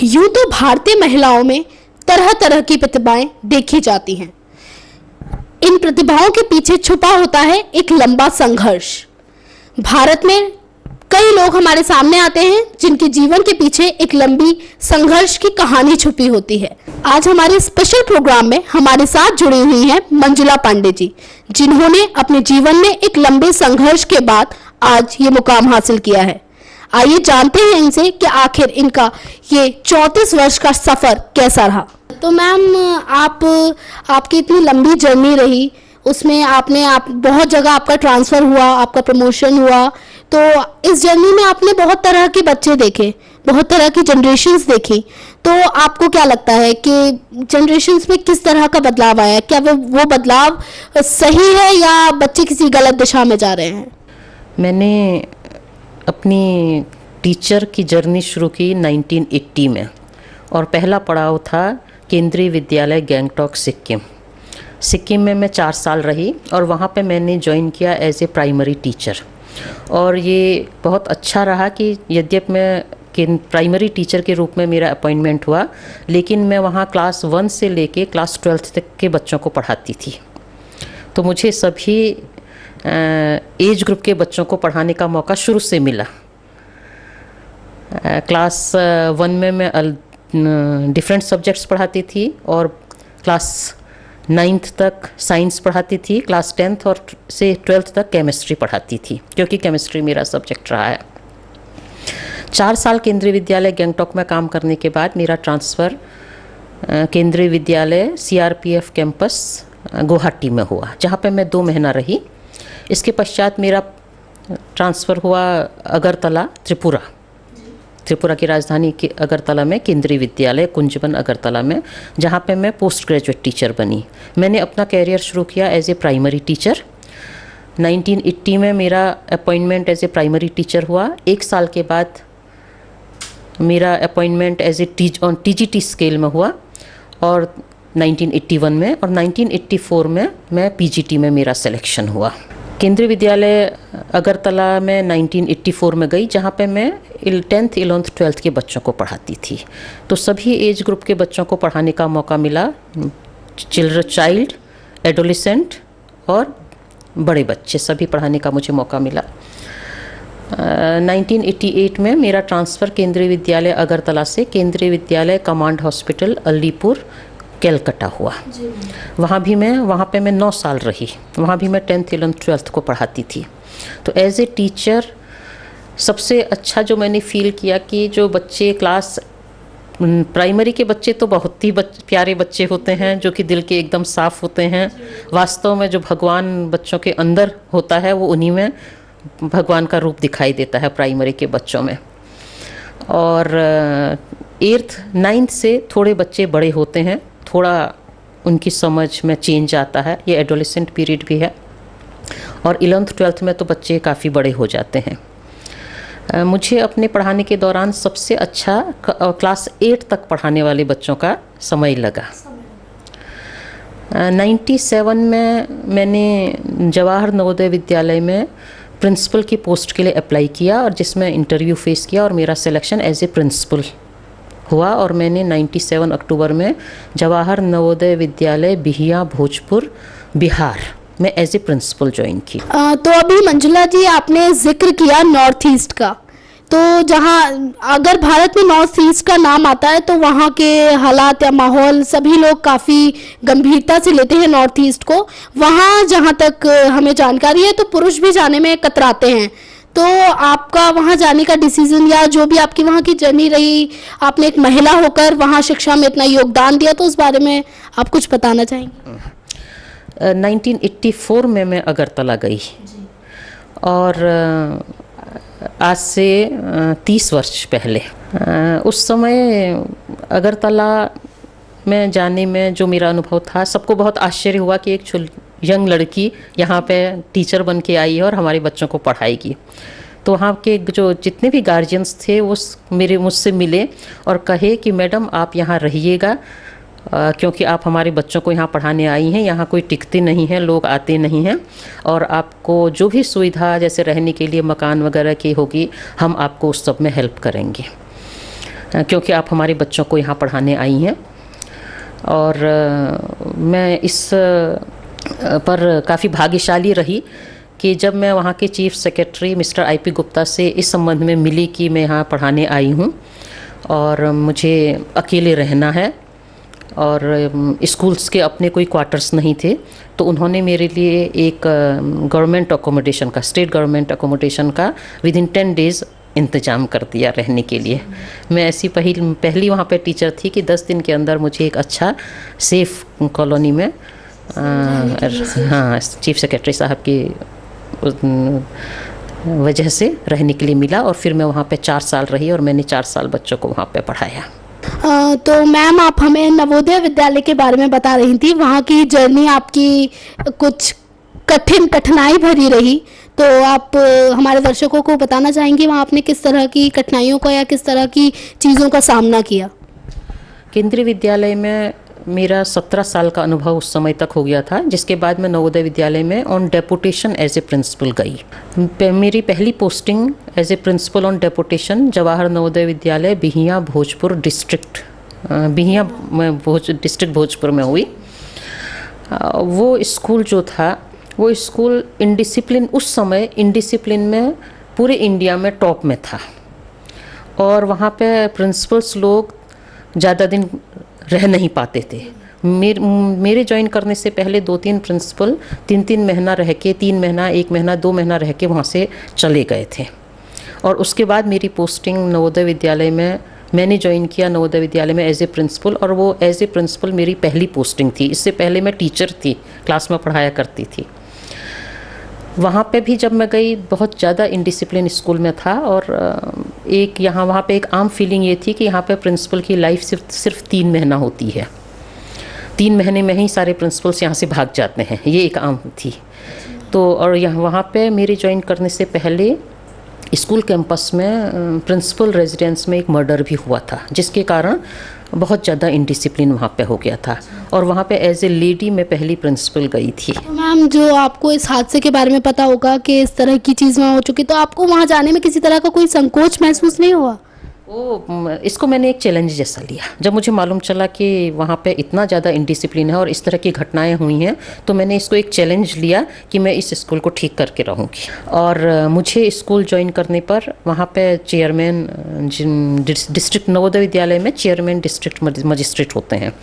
यूं तो भारतीय महिलाओं में तरह तरह की प्रतिभाएं देखी जाती हैं। इन प्रतिभाओं के पीछे छुपा होता है एक लंबा संघर्ष। भारत में कई लोग हमारे सामने आते हैं जिनके जीवन के पीछे एक लंबी संघर्ष की कहानी छुपी होती है। आज हमारे स्पेशल प्रोग्राम में हमारे साथ जुड़ी हुई हैं मंजुला पांडे जी, जिन्होंने अपने जीवन में एक लंबे संघर्ष के बाद आज ये मुकाम हासिल किया है। आइए जानते हैं इनसे कि आखिर इनका ये 34 वर्ष का सफर कैसा रहा। तो मैम, आपकी इतनी लंबी जर्नी रही, उसमें आप बहुत जगह आपका ट्रांसफ़र हुआ, आपका प्रमोशन हुआ, तो इस जर्नी में आपने बहुत तरह के बच्चे देखे, बहुत तरह की जनरेशन्स देखी। तो आपको क्या लगता है कि जनरेशन्स में किस तरह का बदलाव आया? क्या वो बदलाव सही है या बच्चे किसी गलत दिशा में जा रहे हैं? मैंने अपनी टीचर की जर्नी शुरू की 1980 में, और पहला पड़ाव था केंद्रीय विद्यालय गैंगटॉक सिक्किम में मैं 4 साल रही, और वहाँ पे मैंने ज्वाइन किया एज ए प्राइमरी टीचर। और ये बहुत अच्छा रहा कि यद्यपि मैं प्राइमरी टीचर के रूप में मेरा अपॉइंटमेंट हुआ, लेकिन मैं वहाँ क्लास 1 से लेके क्लास 12 तक के बच्चों को पढ़ाती थी। तो मुझे सभी एज ग्रुप के बच्चों को पढ़ाने का मौका शुरू से मिला। क्लास 1 में मैं डिफरेंट सब्जेक्ट्स पढ़ाती थी, और क्लास 9th तक साइंस पढ़ाती थी, क्लास 10th और से 12th तक केमिस्ट्री पढ़ाती थी, क्योंकि केमिस्ट्री मेरा सब्जेक्ट रहा है। 4 साल केंद्रीय विद्यालय गैंगटॉक में काम करने के बाद मेरा ट्रांसफ़र केंद्रीय विद्यालय CRPF कैंपस गुवाहाटी में हुआ, जहाँ पे मैं 2 महीना रही। इसके पश्चात मेरा ट्रांसफ़र हुआ अगरतला, त्रिपुरा की राजधानी के अगरतला में केंद्रीय विद्यालय कुंजवन अगरतला में, जहाँ पे मैं पोस्ट ग्रेजुएट टीचर बनी। मैंने अपना कैरियर शुरू किया एज ए प्राइमरी टीचर। 1980 में मेरा appointment as a primary teacher हुआ। 1 साल के बाद मेरा appointment as a TGT scale में हुआ, और 1981 में, और 1984 में मैं PGT में मेरा सिलेक्शन हुआ। केंद्रीय विद्यालय अगरतला में 1984 में गई, जहाँ पे मैं 10th, 11th, 12th के बच्चों को पढ़ाती थी। तो सभी एज ग्रुप के बच्चों को पढ़ाने का मौका मिला, चाइल्ड, एडोलेसेंट और बड़े बच्चे, सभी पढ़ाने का मुझे मौका मिला। 1988 में मेरा ट्रांसफ़र केंद्रीय विद्यालय अगरतला से केंद्रीय विद्यालय कमांड हॉस्पिटल अलीपुर कलकत्ता हुआ। वहाँ पे मैं 9 साल रही। वहाँ भी मैं 10th, 11th, 12th को पढ़ाती थी। तो एज ए टीचर सबसे अच्छा जो मैंने फील किया कि जो बच्चे क्लास प्राइमरी के बच्चे तो बहुत ही प्यारे बच्चे होते हैं, जो कि दिल के एकदम साफ़ होते हैं। वास्तव में जो भगवान बच्चों के अंदर होता है, वो उन्हीं में भगवान का रूप दिखाई देता है, प्राइमरी के बच्चों में। और 8th, 9th से थोड़े बच्चे बड़े होते हैं, थोड़ा उनकी समझ में चेंज आता है, ये एडोलेसेंट पीरियड भी है। और 11th, 12th में तो बच्चे काफ़ी बड़े हो जाते हैं। मुझे अपने पढ़ाने के दौरान सबसे अच्छा क्लास 8 तक पढ़ाने वाले बच्चों का समय लगा। 97 में मैंने जवाहर नवोदय विद्यालय में प्रिंसिपल की पोस्ट के लिए अप्लाई किया, और जिसमें इंटरव्यू फेस किया, और मेरा सिलेक्शन एज ए प्रिंसिपल हुआ। और मैंने 97 अक्टूबर में जवाहर नवोदय विद्यालय बिहिया, भोजपुर, बिहार में एज ए प्रिंसिपल ज्वाइन की। तो अभी मंजुला जी, आपने जिक्र किया नॉर्थ ईस्ट का, तो जहाँ अगर भारत में नॉर्थ ईस्ट का नाम आता है तो वहाँ के हालात या माहौल सभी लोग काफ़ी गंभीरता से लेते हैं नॉर्थ ईस्ट को। वहाँ जहाँ तक हमें जानकारी है तो पुरुष भी जाने में कतराते हैं। तो आपका वहाँ जाने का डिसीजन, या जो भी आपकी वहाँ की जर्नी रही, आपने एक महिला होकर वहाँ शिक्षा में इतना योगदान दिया, तो उस बारे में आप कुछ बताना चाहेंगे? 1984 में मैं अगरतला गई, और आज से 30 वर्ष पहले उस समय अगरतला में जाने में जो मेरा अनुभव था, सबको बहुत आश्चर्य हुआ कि एक यंग लड़की यहाँ पे टीचर बन के आई है और हमारे बच्चों को पढ़ाएगी। तो वहाँ के जो जितने भी गार्जियंस थे वो मुझसे मिले और कहे कि मैडम आप यहाँ रहिएगा, क्योंकि आप हमारे बच्चों को यहाँ पढ़ाने आई हैं, यहाँ कोई टिकते नहीं हैं, लोग आते नहीं हैं, और आपको जो भी सुविधा जैसे रहने के लिए मकान वगैरह की होगी, हम आपको उस सब में हेल्प करेंगे। क्योंकि आप हमारे बच्चों को यहाँ पढ़ाने आई हैं। और मैं इस पर काफ़ी भाग्यशाली रही कि जब मैं वहाँ के chief secretary mister IP Gupta से इस संबंध में मिली कि मैं यहाँ पढ़ाने आई हूँ और मुझे अकेले रहना है और स्कूल्स के अपने कोई क्वार्टर्स नहीं थे, तो उन्होंने मेरे लिए एक गवर्नमेंट अकोमोडेशन का, स्टेट गवर्नमेंट अकोमोडेशन का विदिन 10 डेज़ इंतज़ाम कर दिया रहने के लिए। मैं ऐसी पहली वहाँ पे टीचर थी कि 10 दिन के अंदर मुझे एक अच्छा सेफ कॉलोनी में हाँ चीफ सेक्रेटरी साहब की वजह से रहने के लिए मिला। और फिर मैं वहाँ पे 4 साल रही और मैंने 4 साल बच्चों को वहाँ पे पढ़ाया। तो मैम, आप हमें नवोदय विद्यालय के बारे में बता रही थी, वहाँ की जर्नी आपकी कुछ कठिनाई भरी रही, तो आप हमारे दर्शकों को बताना चाहेंगे वहाँ आपने किस तरह की कठिनाइयों का या किस तरह की चीज़ों का सामना किया? केंद्रीय विद्यालय में मेरा 17 साल का अनुभव उस समय तक हो गया था, जिसके बाद मैं नवोदय विद्यालय में on deputation as a principal गई। मेरी पहली posting as a principal on deputation Jawahar Navodaya Vidyalaya Bihiya Bhojpur district Bhojpur में हुई। वो स्कूल जो था, वो स्कूल इनडिसिप्लिन, उस समय इनडिसिप्लिन में पूरे इंडिया में टॉप में था और वहाँ पे प्रिंसिपल्स लोग ज़्यादा दिन रह नहीं पाते थे। मेरे ज्वाइन करने से पहले 2-3 प्रिंसिपल 3-3 महीना रह के, 3 महीना, 1 महीना, 2 महीना रह के वहाँ से चले गए थे। और उसके बाद मेरी पोस्टिंग नवोदय विद्यालय में, मैंने ज्वाइन किया नवोदय विद्यालय में एज ए प्रिंसिपल, और वो एज ए प्रिंसिपल मेरी पहली पोस्टिंग थी। इससे पहले मैं टीचर थी, क्लास में पढ़ाया करती थी। वहाँ पे भी जब मैं गई, बहुत ज़्यादा इनडिसिप्लिन स्कूल में था और वहाँ पे एक आम फीलिंग ये थी कि यहाँ पे प्रिंसिपल की लाइफ सिर्फ 3 महीना होती है। 3 महीने में ही सारे प्रिंसिपल्स यहाँ से भाग जाते हैं, ये एक आम थी। तो और वहाँ पे मेरे ज्वाइन करने से पहले स्कूल कैंपस में प्रिंसिपल रेजिडेंस में एक मर्डर भी हुआ था, जिसके कारण बहुत ज़्यादा इनडिसिप्लिन वहाँ पे हो गया था। और वहाँ पे एज ए लेडी मैं पहली प्रिंसिपल गई थी। तो मैम, जो आपको इस हादसे के बारे में पता होगा कि इस तरह की चीज़ वहाँ हो चुकी, तो आपको वहाँ जाने में किसी तरह का कोई संकोच महसूस नहीं हुआ? इसको मैंने एक चैलेंज जैसा लिया। जब मुझे मालूम चला कि वहाँ पे इतना ज़्यादा इनडिसिप्लिन है और इस तरह की घटनाएं हुई हैं, तो मैंने इसको एक चैलेंज लिया कि मैं इस स्कूल को ठीक करके रहूँगी। और मुझे स्कूल ज्वाइन करने पर वहाँ पे चेयरमैन, डिस्ट्रिक्ट नवोदय विद्यालय में चेयरमैन डिस्ट्रिक्ट मजिस्ट्रेट होते हैं,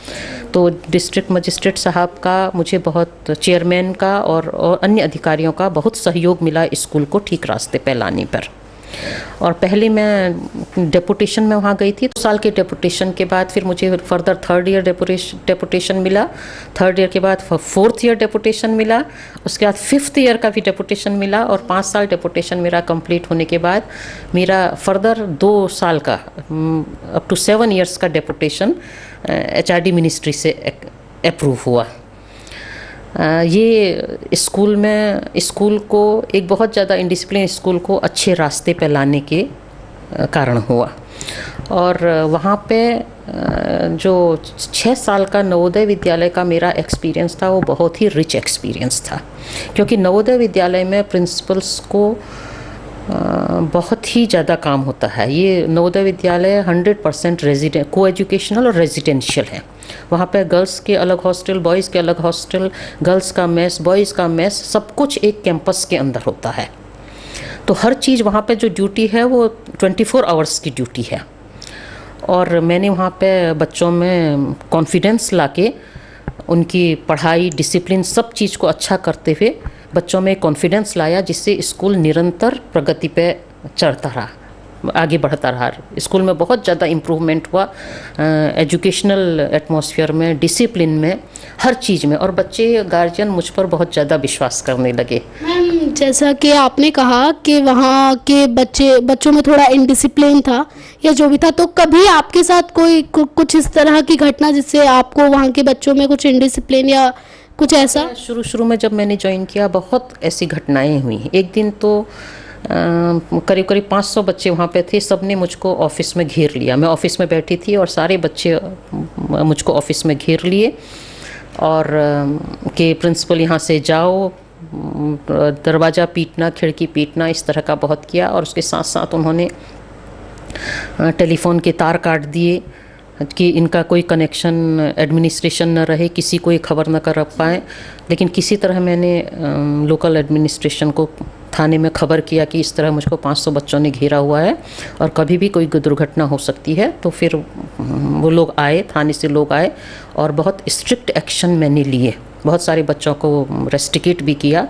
तो डिस्ट्रिक्ट मजिस्ट्रेट साहब का मुझे बहुत, चेयरमैन का और अन्य अधिकारियों का बहुत सहयोग मिला स्कूल को ठीक रास्ते पर लाने पर। और पहले मैं डेपुटेशन में वहाँ गई थी, 2 साल के डेपुटेशन के बाद फिर मुझे फर्दर 3rd ईयर डेपुटेशन मिला, 3rd ईयर के बाद 4th ईयर डेपुटेशन मिला, उसके बाद 5th ईयर का भी डेपुटेशन मिला। और 5 साल डेपुटेशन मेरा कंप्लीट होने के बाद मेरा फर्दर 2 साल का अप टू 7 ईयर्स का डेपुटेशन HRD मिनिस्ट्री से अप्रूव हुआ। ये स्कूल को, एक बहुत ज़्यादा इंडिसिप्लिन स्कूल को अच्छे रास्ते पे लाने के कारण हुआ। और वहाँ पे जो 6 साल का नवोदय विद्यालय का मेरा एक्सपीरियंस था, वो बहुत ही रिच एक्सपीरियंस था, क्योंकि नवोदय विद्यालय में प्रिंसिपल्स को बहुत ही ज़्यादा काम होता है। ये नवोदय विद्यालय 100% को एजुकेशनल और रेजिडेंशियल है। वहाँ पे गर्ल्स के अलग हॉस्टल, बॉयज़ के अलग हॉस्टल, गर्ल्स का मेस, बॉयज़ का मेस, सब कुछ एक कैंपस के अंदर होता है। तो हर चीज़ वहाँ पे जो ड्यूटी है वो 24 आवर्स की ड्यूटी है। और मैंने वहाँ पे बच्चों में कॉन्फिडेंस लाके उनकी पढ़ाई, डिसिप्लिन, सब चीज़ को अच्छा करते हुए बच्चों में कॉन्फिडेंस लाया, जिससे स्कूल निरंतर प्रगति पे चढ़ता रहा, आगे बढ़ता रहा। स्कूल में बहुत ज़्यादा इम्प्रूवमेंट हुआ, एजुकेशनल एटमॉस्फेयर में, डिसिप्लिन में, हर चीज़ में। और बच्चे, गार्जियन मुझ पर बहुत ज़्यादा विश्वास करने लगे। मैम, जैसा कि आपने कहा कि वहाँ के बच्चों में थोड़ा इनडिसिप्लिन था या जो भी था, तो कभी आपके साथ कोई कुछ इस तरह की घटना जिससे आपको वहाँ के बच्चों में कुछ इनडिसिप्लिन या कुछ ऐसा? शुरू में जब मैंने ज्वाइन किया, बहुत ऐसी घटनाएं हुई। एक दिन तो करीब 500 बच्चे वहाँ पे थे, सब ने मुझको ऑफिस में घेर लिया। मैं ऑफिस में बैठी थी और सारे बच्चे मुझको ऑफिस में घेर लिए और कि प्रिंसिपल यहाँ से जाओ, दरवाज़ा पीटना, खिड़की पीटना, इस तरह का बहुत किया। और उसके साथ साथ उन्होंने टेलीफोन के तार काट दिए कि इनका कोई कनेक्शन एडमिनिस्ट्रेशन न रहे, किसी को ये खबर न कर पाए। लेकिन किसी तरह मैंने लोकल एडमिनिस्ट्रेशन को थाने में खबर किया कि इस तरह मुझको 500 बच्चों ने घेरा हुआ है और कभी भी कोई दुर्घटना हो सकती है। तो फिर वो लोग आए, थाने से लोग आए और बहुत स्ट्रिक्ट एक्शन मैंने लिए, बहुत सारे बच्चों को रेस्ट्रिकेट भी किया।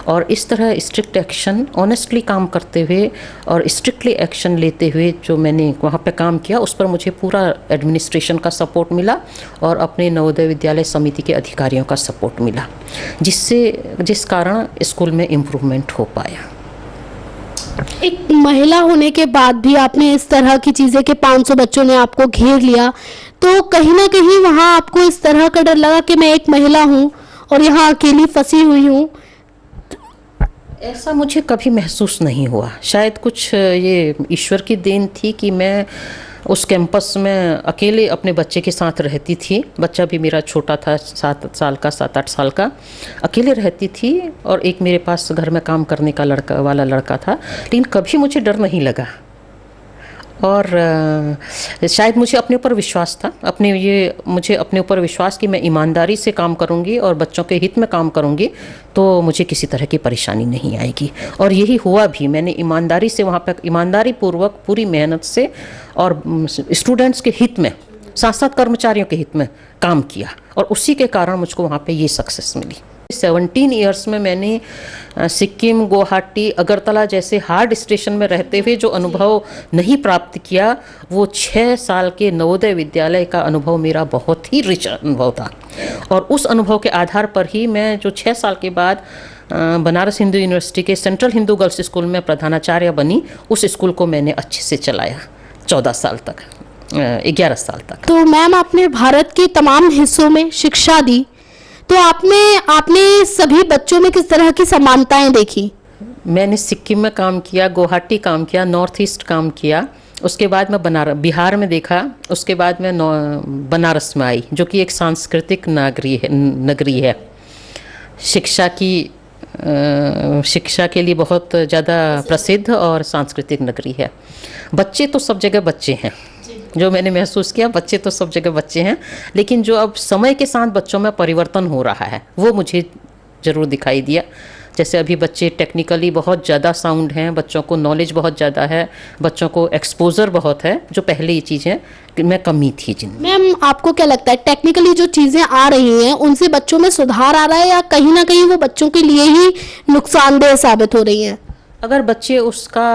और इस तरह स्ट्रिक्ट एक्शन ऑनेस्टली काम करते हुए और स्ट्रिक्टली एक्शन लेते हुए जो मैंने वहाँ पे काम किया, उस पर मुझे पूरा एडमिनिस्ट्रेशन का सपोर्ट मिला और अपने नवोदय विद्यालय समिति के अधिकारियों का सपोर्ट मिला, जिस कारण स्कूल में इम्प्रूवमेंट हो पाया। एक महिला होने के बाद भी आपने इस तरह की चीज़ें कि 500 बच्चों ने आपको घेर लिया, तो कहीं ना कहीं वहाँ आपको इस तरह का डर लगा कि मैं एक महिला हूँ और यहाँ अकेली फंसी हुई हूँ? ऐसा मुझे कभी महसूस नहीं हुआ। शायद कुछ ये ईश्वर की देन थी कि मैं उस कैंपस में अकेले अपने बच्चे के साथ रहती थी। बच्चा भी मेरा छोटा था, 7 8 साल का। अकेले रहती थी और एक मेरे पास घर में काम करने का लड़का था, लेकिन कभी मुझे डर नहीं लगा। और शायद मुझे अपने ऊपर विश्वास था, मुझे अपने ऊपर विश्वास कि मैं ईमानदारी से काम करूंगी और बच्चों के हित में काम करूंगी तो मुझे किसी तरह की परेशानी नहीं आएगी। और यही हुआ भी। मैंने ईमानदारी से वहाँ पर ईमानदारी पूर्वक पूरी मेहनत से और स्टूडेंट्स के हित में, साथ साथ कर्मचारियों के हित में काम किया और उसी के कारण मुझको वहाँ पे ये सक्सेस मिली। 17 ईयर्स में मैंने सिक्किम, गुवाहाटी, अगरतला जैसे हार्ड स्टेशन में रहते हुए जो अनुभव नहीं प्राप्त किया, वो 6 साल के नवोदय विद्यालय का अनुभव मेरा बहुत ही रिच अनुभव था। और उस अनुभव के आधार पर ही मैं जो 6 साल के बाद बनारस हिंदू यूनिवर्सिटी के सेंट्रल हिंदू गर्ल्स स्कूल में प्रधानाचार्य बनी, उस स्कूल को मैंने अच्छे से चलाया 14 साल तक, 11 साल तक। तो मैम, आपने भारत के तमाम हिस्सों में शिक्षा दी, तो आपने सभी बच्चों में किस तरह की समानताएं देखी? मैंने सिक्किम में काम किया, गुवाहाटी काम किया, नॉर्थ ईस्ट काम किया। उसके बाद मैं बिहार में देखा। उसके बाद मैं बनारस में आई, जो कि एक सांस्कृतिक नगरी है। शिक्षा के लिए बहुत ज़्यादा प्रसिद्ध और सांस्कृतिक नगरी है। बच्चे तो सब जगह बच्चे हैं, जो मैंने महसूस किया, बच्चे तो सब जगह बच्चे हैं, लेकिन जो अब समय के साथ बच्चों में परिवर्तन हो रहा है वो मुझे ज़रूर दिखाई दिया। जैसे अभी बच्चे टेक्निकली बहुत ज़्यादा साउंड हैं, बच्चों को नॉलेज बहुत ज़्यादा है, बच्चों को एक्सपोजर बहुत है, जो पहले ये चीज़ें में कमी थी जिन। मैम, आपको क्या लगता है टेक्निकली जो चीज़ें आ रही हैं उनसे बच्चों में सुधार आ रहा है या कहीं ना कहीं वो बच्चों के लिए ही नुकसानदेह साबित हो रही हैं? अगर बच्चे उसका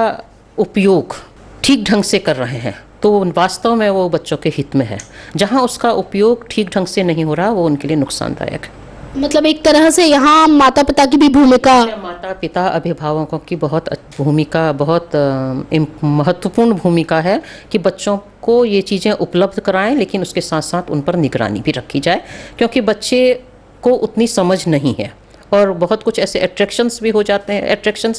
उपयोग ठीक ढंग से कर रहे हैं तो वास्तव में वो बच्चों के हित में है। जहाँ उसका उपयोग ठीक ढंग से नहीं हो रहा, वो उनके लिए नुकसानदायक है। मतलब एक तरह से यहाँ माता पिता की भी भूमिका, माता पिता अभिभावकों की बहुत महत्वपूर्ण भूमिका है कि बच्चों को ये चीज़ें उपलब्ध कराएं, लेकिन उसके साथ साथ उन पर निगरानी भी रखी जाए, क्योंकि बच्चे को उतनी समझ नहीं है और बहुत कुछ ऐसे एट्रैक्शंस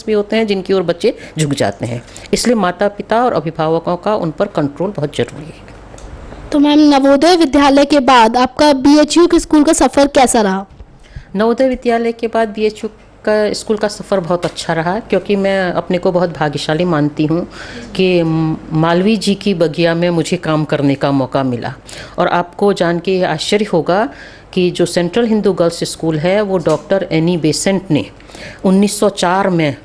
भी होते हैं जिनकी ओर बच्चे झुक जाते हैं। इसलिए माता पिता और अभिभावकों का उन पर कंट्रोल बहुत ज़रूरी है। तो मैम, नवोदय विद्यालय के बाद आपका बीएचयू के स्कूल का सफ़र कैसा रहा? नवोदय विद्यालय के बाद बीएचयू का स्कूल का सफ़र बहुत अच्छा रहा, क्योंकि मैं अपने को बहुत भाग्यशाली मानती हूँ कि मालवीय जी की बगिया में मुझे काम करने का मौका मिला। और आपको जान के आश्चर्य होगा कि जो सेंट्रल हिंदू गर्ल्स स्कूल है वो डॉक्टर एनी बेसेंट ने 1904 में,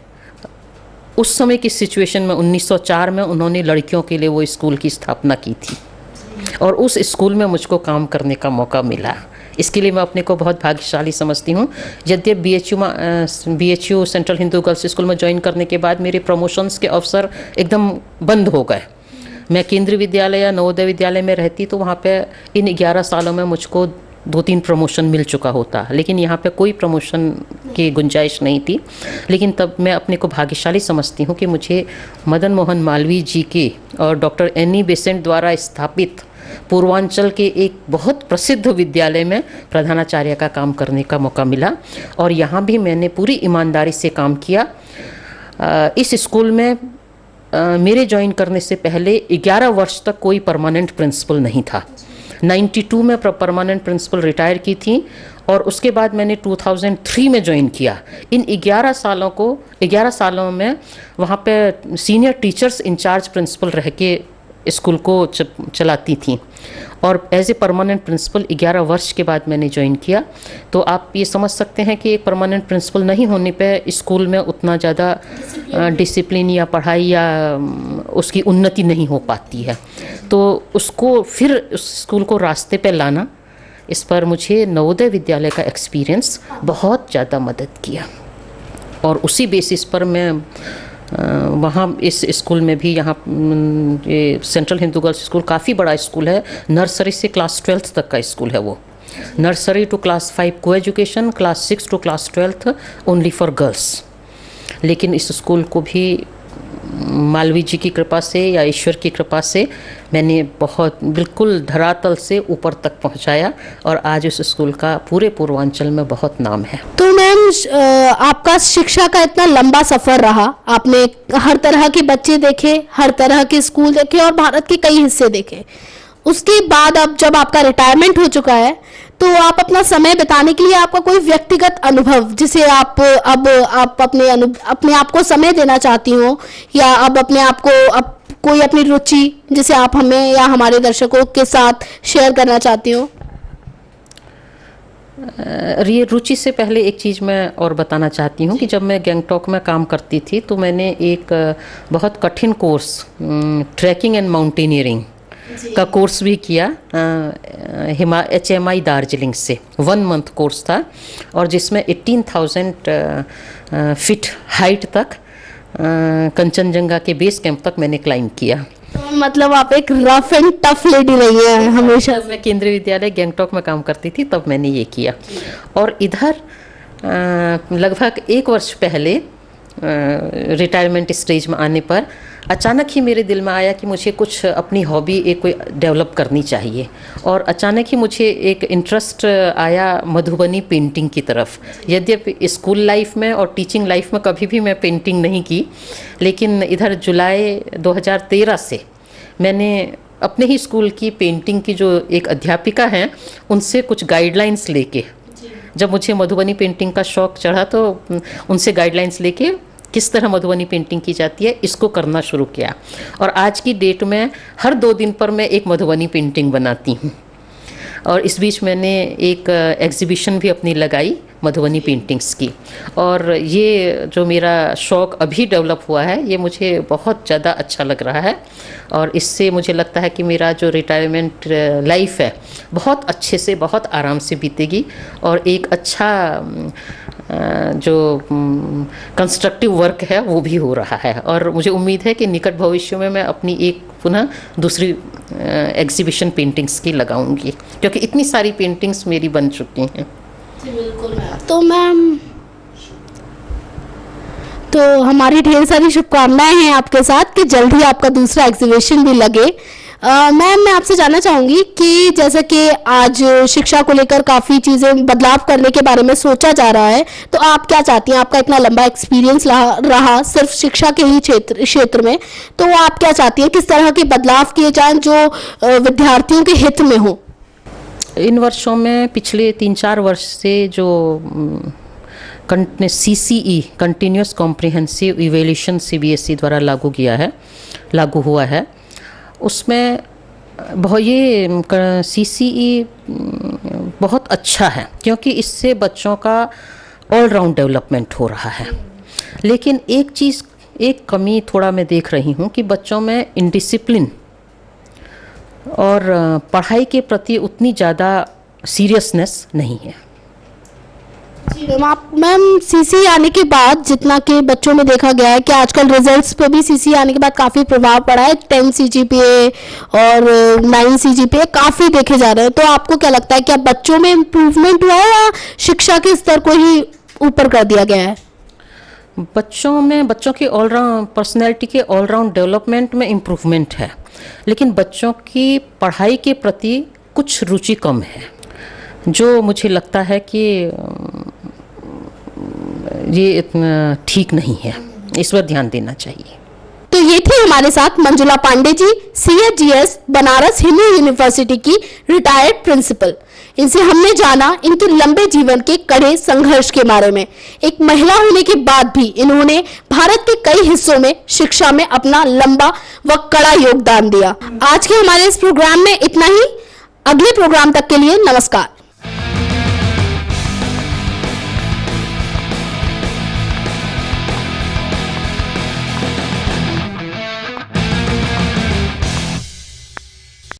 उस समय की सिचुएशन में 1904 में उन्होंने लड़कियों के लिए वो स्कूल की स्थापना की थी और उस स्कूल में मुझको काम करने का मौका मिला। इसके लिए मैं अपने को बहुत भाग्यशाली समझती हूँ। यद्यपि BHU central Hindu girls school में ज्वाइन करने के बाद मेरे प्रमोशंस के अवसर एकदम बंद हो गए। मैं केंद्रीय विद्यालय या नवोदय विद्यालय में रहती तो वहाँ पे इन 11 सालों में मुझको 2-3 प्रमोशन मिल चुका होता, लेकिन यहाँ पे कोई प्रमोशन की गुंजाइश नहीं थी। लेकिन तब मैं अपने को भाग्यशाली समझती हूँ कि मुझे मदन मोहन मालवीय जी के और डॉक्टर एनी बेसेंट द्वारा स्थापित पूर्वांचल के एक बहुत प्रसिद्ध विद्यालय में प्रधानाचार्य का काम करने का मौका मिला और यहाँ भी मैंने पूरी ईमानदारी से काम किया। इस स्कूल में मेरे ज्वाइन करने से पहले 11 वर्ष तक कोई परमानेंट प्रिंसिपल नहीं था। 92 में परमानेंट प्रिंसिपल रिटायर की थी और उसके बाद मैंने 2003 में ज्वाइन किया। इन 11 सालों में वहाँ पे सीनियर टीचर्स इंचार्ज प्रिंसिपल रह के स्कूल को चलाती थी, और एज ए परमानेंट प्रिंसिपल 11 वर्ष के बाद मैंने ज्वाइन किया। तो आप ये समझ सकते हैं कि एक परमानेंट प्रिंसिपल नहीं होने पे स्कूल में उतना ज़्यादा डिसिप्लिन या पढ़ाई या उसकी उन्नति नहीं हो पाती है। तो उसको फिर उस स्कूल को रास्ते पे लाना, इस पर मुझे नवोदय विद्यालय का एक्सपीरियंस बहुत ज़्यादा मदद किया, और उसी बेसिस पर मैं वहाँ इस स्कूल में भी, यहाँ ये सेंट्रल हिंदू गर्ल्स स्कूल काफ़ी बड़ा स्कूल है, नर्सरी से क्लास 12th तक का स्कूल है वो। नर्सरी टू क्लास 5 को education, class 6 to class 12th only for girls. लेकिन इस स्कूल को भी मालवी जी की कृपा से या ईश्वर की कृपा से मैंने बहुत बिल्कुल धरातल से ऊपर तक पहुंचाया, और आज इस स्कूल का पूरे पूर्वांचल में बहुत नाम है। तो मैम, आपका शिक्षा का इतना लंबा सफर रहा, आपने हर तरह के बच्चे देखे, हर तरह के स्कूल देखे और भारत के कई हिस्से देखे। उसके बाद अब जब आपका रिटायरमेंट हो चुका है, तो आप अपना समय बिताने के लिए आपका कोई व्यक्तिगत अनुभव जिसे आप अब आप अपने आप को समय देना चाहती हो, या अब अपने आप को कोई अपनी रुचि जिसे आप हमें या हमारे दर्शकों के साथ शेयर करना चाहती हो? ये रुचि से पहले एक चीज़ मैं और बताना चाहती हूँ कि जब मैं गैंगटॉक में काम करती थी तो मैंने एक बहुत कठिन कोर्स ट्रैकिंग एंड माउंटेनियरिंग का कोर्स भी किया HMI दार्जिलिंग से। 1 मंथ कोर्स था, और जिसमें 18,000 फीट हाइट तक कंचनजंगा के बेस कैंप तक मैंने क्लाइंब किया। तो मतलब आप एक रफ एंड टफ लेडी रही है हमेशा। मैं केंद्रीय विद्यालय गैंगटॉक में काम करती थी, तब मैंने ये किया। और इधर लगभग 1 वर्ष पहले रिटायरमेंट स्टेज में आने पर अचानक ही मेरे दिल में आया कि मुझे कुछ अपनी हॉबी एक कोई डेवलप करनी चाहिए, और अचानक ही मुझे एक इंटरेस्ट आया मधुबनी पेंटिंग की तरफ। यद्यपि स्कूल लाइफ में और टीचिंग लाइफ में कभी भी मैं पेंटिंग नहीं की, लेकिन इधर जुलाई 2013 से मैंने अपने ही स्कूल की पेंटिंग की जो एक अध्यापिका हैं उनसे कुछ गाइडलाइंस लेके, जब मुझे मधुबनी पेंटिंग का शौक़ चढ़ा तो उनसे गाइडलाइंस लेके किस तरह मधुबनी पेंटिंग की जाती है इसको करना शुरू किया। और आज की डेट में हर 2 दिन पर मैं एक मधुबनी पेंटिंग बनाती हूँ। और इस बीच मैंने एक एग्जीबिशन भी अपनी लगाई मधुबनी पेंटिंग्स की, और ये जो मेरा शौक़ अभी डेवलप हुआ है ये मुझे बहुत ज़्यादा अच्छा लग रहा है, और इससे मुझे लगता है कि मेरा जो रिटायरमेंट लाइफ है बहुत अच्छे से, बहुत आराम से बीतेगी, और एक अच्छा जो कंस्ट्रक्टिव वर्क है वो भी हो रहा है। और मुझे उम्मीद है कि निकट भविष्य में मैं अपनी एक पुनः दूसरी एग्जीबिशन पेंटिंग्स की लगाऊंगी, क्योंकि इतनी सारी पेंटिंग्स मेरी बन चुकी हैं। बिल्कुल। तो मैम, तो हमारी ढेर सारी शुभकामनाएं हैं आपके साथ कि जल्द ही आपका दूसरा एग्जीबिशन भी लगे। मैम, मैं आपसे जानना चाहूँगी कि जैसे कि आज शिक्षा को लेकर काफ़ी चीज़ें बदलाव करने के बारे में सोचा जा रहा है, तो आप क्या चाहती हैं? आपका इतना लंबा एक्सपीरियंस रहा सिर्फ शिक्षा के ही क्षेत्र में, तो आप क्या चाहती हैं किस तरह के बदलाव किए जाएं जो विद्यार्थियों के हित में हो? इन वर्षों में, पिछले 3-4 वर्ष से जो CCE continuous comprehensive evaluation CBSE द्वारा लागू हुआ है, उसमें ये CCE बहुत अच्छा है, क्योंकि इससे बच्चों का ऑलराउंड डेवलपमेंट हो रहा है। लेकिन एक कमी थोड़ा मैं देख रही हूँ कि बच्चों में इंडिसिप्लिन और पढ़ाई के प्रति उतनी ज़्यादा सीरियसनेस नहीं है। जी मैम, CCE आने के बाद जितना कि बच्चों में देखा गया है कि आजकल रिजल्ट्स पे भी CCE आने के बाद काफ़ी प्रभाव पड़ा है। 10 CGPA और 9 CGPA काफ़ी देखे जा रहे हैं। तो आपको क्या लगता है, क्या बच्चों में इम्प्रूवमेंट हुआ है या शिक्षा के स्तर को ही ऊपर कर दिया गया है? बच्चों की ऑलराउंड पर्सनैलिटी के ऑलराउंड डेवलपमेंट में इम्प्रूवमेंट है, लेकिन बच्चों की पढ़ाई के प्रति कुछ रुचि कम है, जो मुझे लगता है कि ये इतना ठीक नहीं है। इस पर ध्यान देना चाहिए। तो ये थी हमारे साथ मंजुला पांडे जी, CHGS बनारस हिंदू यूनिवर्सिटी की रिटायर्ड प्रिंसिपल। इनसे हमने जाना इनके लंबे जीवन के कड़े संघर्ष के बारे में। एक महिला होने के बाद भी इन्होंने भारत के कई हिस्सों में शिक्षा में अपना लंबा व कड़ा योगदान दिया। आज के हमारे इस प्रोग्राम में इतना ही। अगले प्रोग्राम तक के लिए नमस्कार।